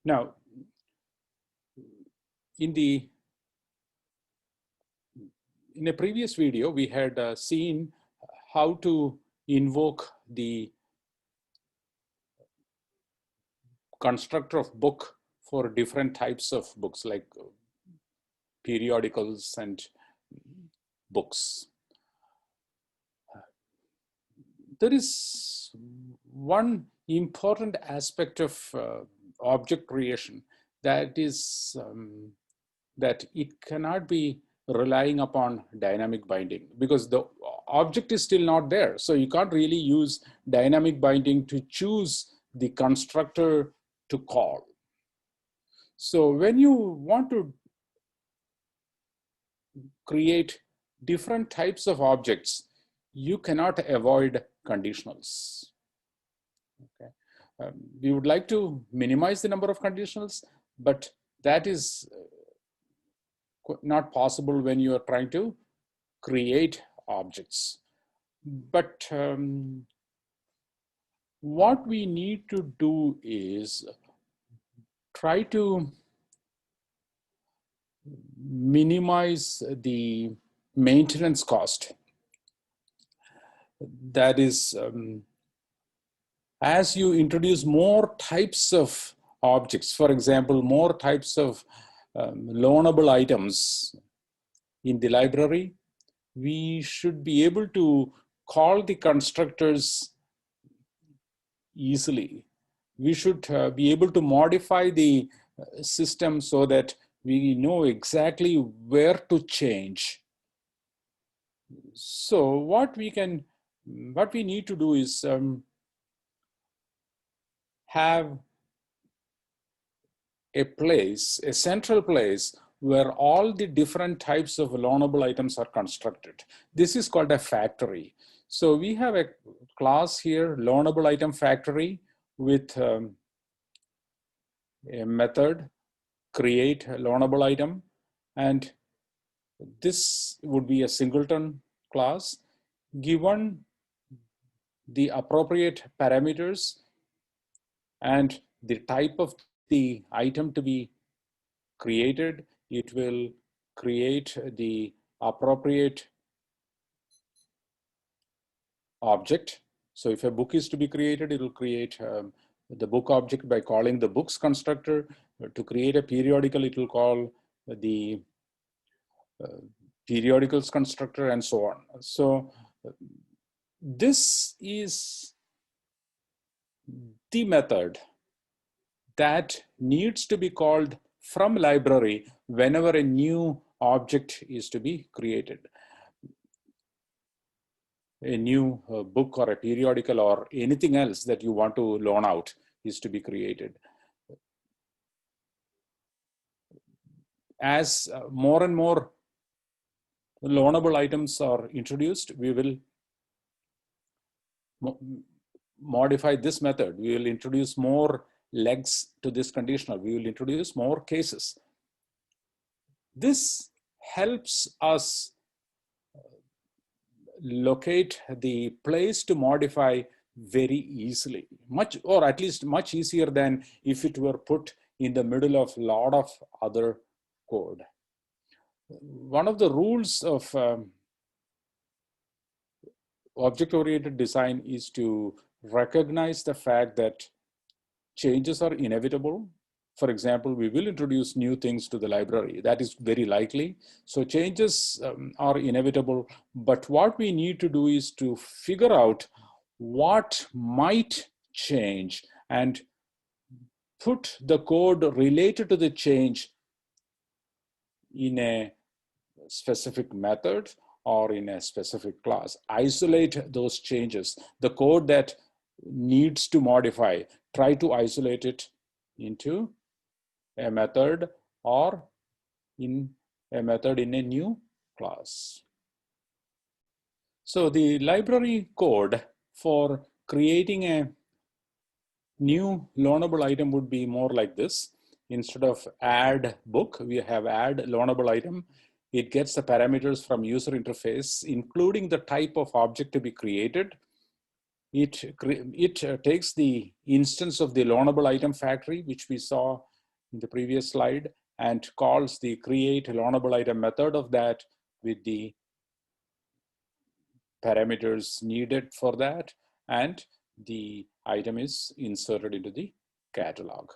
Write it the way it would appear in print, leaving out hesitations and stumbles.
Now, in a previous video, we had seen how to invoke the constructor of book for different types of books like periodicals and books. There is one important aspect of object creation, that is that it cannot be relying upon dynamic binding, because the object is still not there. So you can't really use dynamic binding to choose the constructor to call. So when you want to create different types of objects, you cannot avoid conditionals. Okay. We would like to minimize the number of conditionals, but that is not possible when you are trying to create objects. But what we need to do is try to minimize the maintenance cost. That is, as you introduce more types of objects, for example, more types of loanable items in the library, we should be able to call the constructors easily. We should be able to modify the system so that we know exactly where to change. So what we need to do is have a central place where all the different types of loanable items are constructed. This is called a factory. So we have a class here, loanable item factory, with a method, create a loanable item, and this would be a singleton class. Given the appropriate parameters and the type of the item to be created, it will create the appropriate object. So if a book is to be created, it will create the book object by calling the books constructor. To create a periodical, it will call the periodicals constructor, and so on. So this is the method that needs to be called from library whenever a new object is to be created. A new book or a periodical or anything else that you want to loan out is to be created. As more and more loanable items are introduced, we will modify this method. We will introduce more legs to this conditional. We will introduce more cases. This helps us locate the place to modify very easily, or at least much easier than if it were put in the middle of a lot of other code. One of the rules of object-oriented design is to recognize the fact that changes are inevitable. For example, we will introduce new things to the library. That is very likely. So changes are inevitable. But what we need to do is to figure out what might change and put the code related to the change in a specific method or in a specific class. Isolate those changes. The code that needs to modify, try to isolate it into a method or in a method in a new class. So the library code for creating a new loanable item would be more like this. Instead of add book, we have add loanable item. It gets the parameters from user interface, including the type of object to be created. It takes the instance of the loanable item factory, which we saw in the previous slide and calls the create loanable item method of that with the parameters needed for that, and the item is inserted into the catalog.